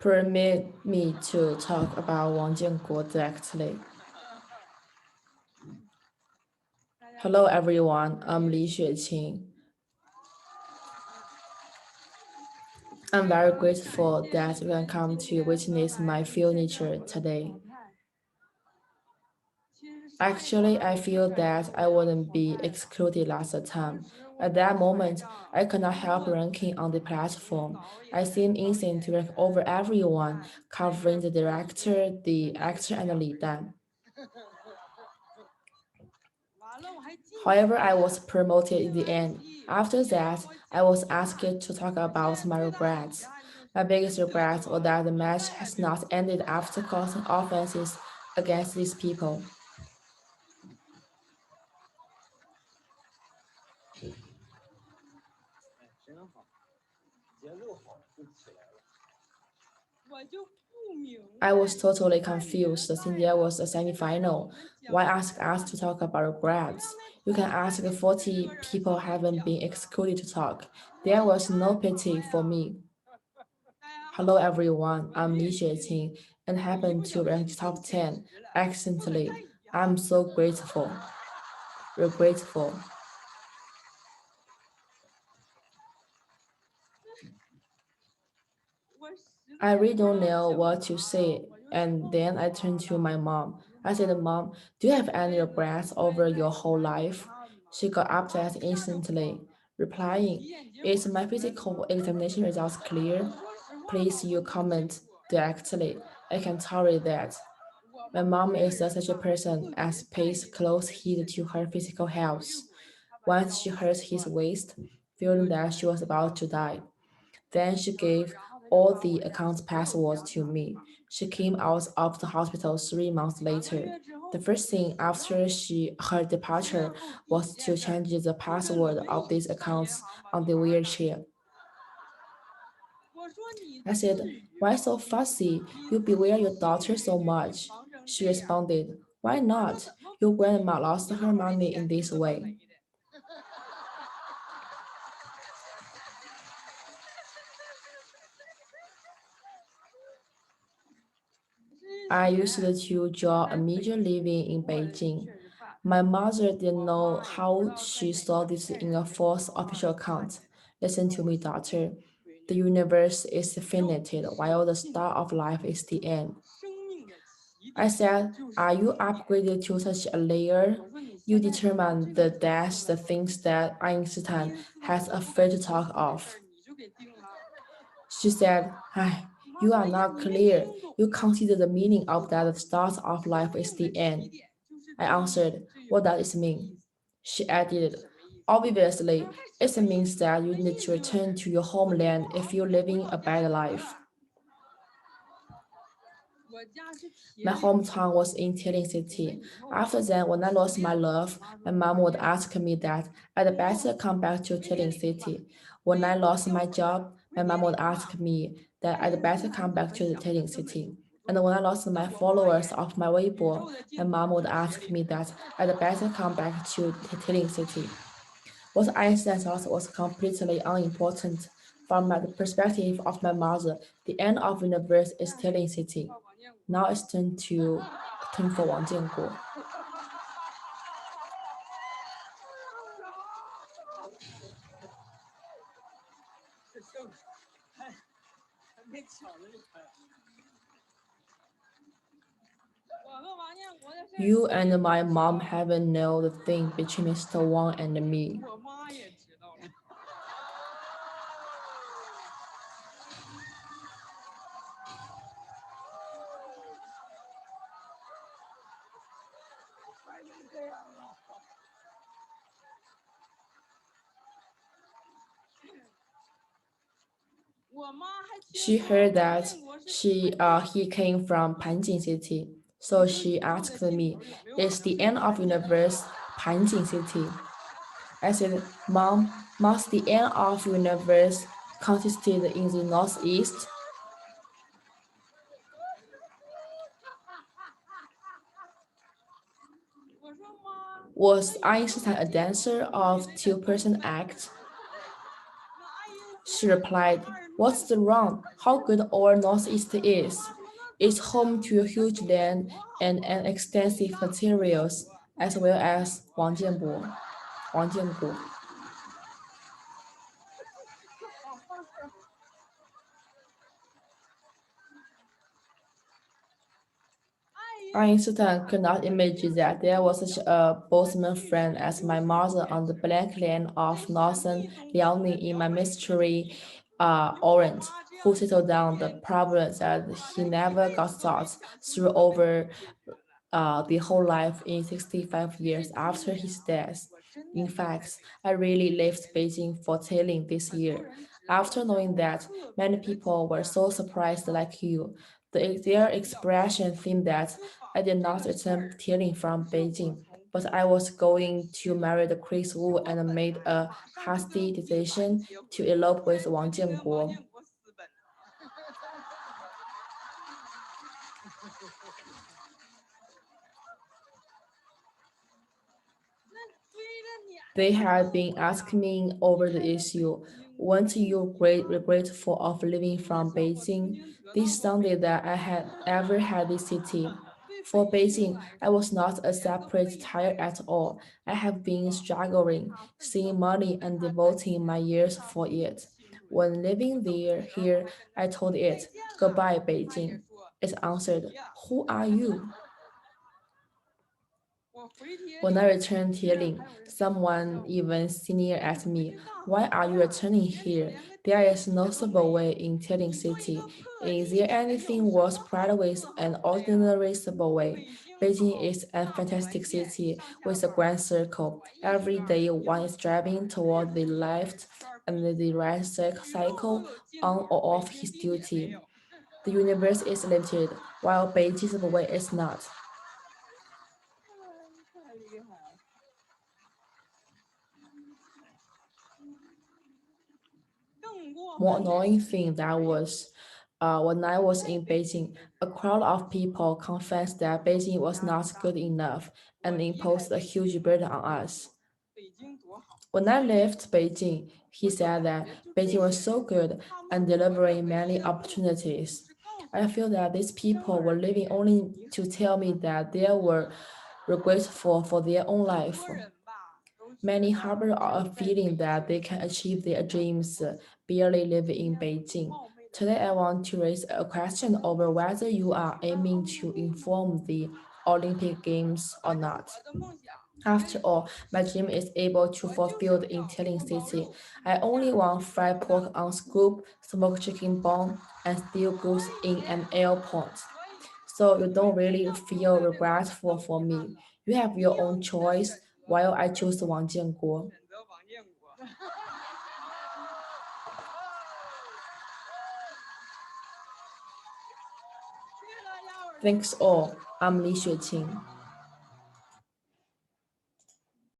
Permit me to talk about Wang Jianguo directly. Hello everyone, I'm Li Xueqing. I'm very grateful that you can come to witness my future today. Actually, I feel that I wouldn't be excluded last time. At that moment, I could not help ranking on the platform. I seemed insane to rank over everyone, covering the director, the actor, and the lead. However, I was promoted in the end. After that, I was asked to talk about my regrets. My biggest regret was that the match has not ended after causing offenses against these people. I was totally confused since there was a semi-final. Why ask us to talk about regrets? You can ask 40 people haven't been excluded to talk. There was no pity for me. Hello everyone, I'm Li Xueqing and happened to rank top 10 accidentally. I'm so grateful. Regretful. I really don't know what to say. And then I turned to my mom. I said, Mom, do you have any regrets over your whole life? She got upset instantly, replying, is my physical examination results clear? Please, you comment directly. I can tolerate that. My mom is such a person as pays close heed to her physical health. Once she hurt his waist, feeling that she was about to die. Then she gave all the account passwords to me. She came out of the hospital 3 months later. The first thing after her departure was to change the password of these accounts on the wheelchair. I said, why so fussy? You beware your daughter so much. She responded, why not? Your grandma lost her money in this way. I used to draw a major living in Beijing. My mother didn't know how she saw this in a false official account. Listen to me, daughter. The universe is finite, while the star of life is the end. I said, are you upgraded to such a layer? You determine the things that Einstein has afraid to talk of. She said, "Ay, you are not clear. You consider the meaning of that the start of life is the end." I answered, what does it mean? She added, obviously, it means that you need to return to your homeland if you're living a bad life. My hometown was in Tiling City. After that, when I lost my love, my mom would ask me that I'd better come back to Tiling City. When I lost my job, my mom would ask me that I'd better come back to the Tiling City. And when I lost my followers of my Weibo, my mom would ask me that I'd better come back to Tiling City. What Einstein thought was completely unimportant. From the perspective of my mother, the end of the universe is Tiling City. Now it's turn for Wang Jianguo. You and my mom haven't know the thing between Mr. Wang and me. She heard that he came from Panjin City, so she asked me, "Is the end of universe Panjin City?" I said, "Mom, must the end of universe consisted in the northeast?" Was Einstein a dancer of two-person act? She replied, What's the wrong? How good our Northeast is. It's home to a huge land and an extensive materials, as well as Wang Jianguo. Einstein could not imagine that there was such a boatman friend as my mother on the black land of northern Liaoning in my mystery Orient, who settled down the problem that he never got thought through over the whole life in 65 years after his death. In fact, I really left Beijing for tailing this year. After knowing that many people were so surprised like you, their expression seemed that I did not return tailing from Beijing, but I was going to marry the Chris Wu and made a hasty decision to elope with Wang Jianguo. They had been asking me over the issue. Weren't you regretful of leaving from Beijing? This Sunday that I had ever had this city. For Beijing, I was not a separate tire at all. I have been struggling, seeing money and devoting my years for it. When living there, here, I told it, goodbye, Beijing. It answered, who are you? When I returned healing, someone even senior asked me, why are you returning here? There is no subway in Tiling City. Is there anything worth pride with an ordinary subway? Beijing is a fantastic city with a grand circle. Every day one is driving toward the left and the right cycle on or off his duty. The universe is limited, while Beijing subway is not. More annoying thing that was when I was in Beijing, a crowd of people confessed that Beijing was not good enough and imposed a huge burden on us. When I left Beijing, he said that Beijing was so good and delivering many opportunities. I feel that these people were living only to tell me that they were regretful for their own life. Many harbor a feeling that they can achieve their dreams barely living in Beijing. Today, I want to raise a question over whether you are aiming to inform the Olympic Games or not. After all, my dream is able to fulfill in Telling City. I only want fried pork on scoop, smoked chicken bone, and steel goose in an ale pot. So you don't really feel regretful for me. You have your own choice, while I choose Wang Jianguo. Thanks all. I'm Li Xueqing.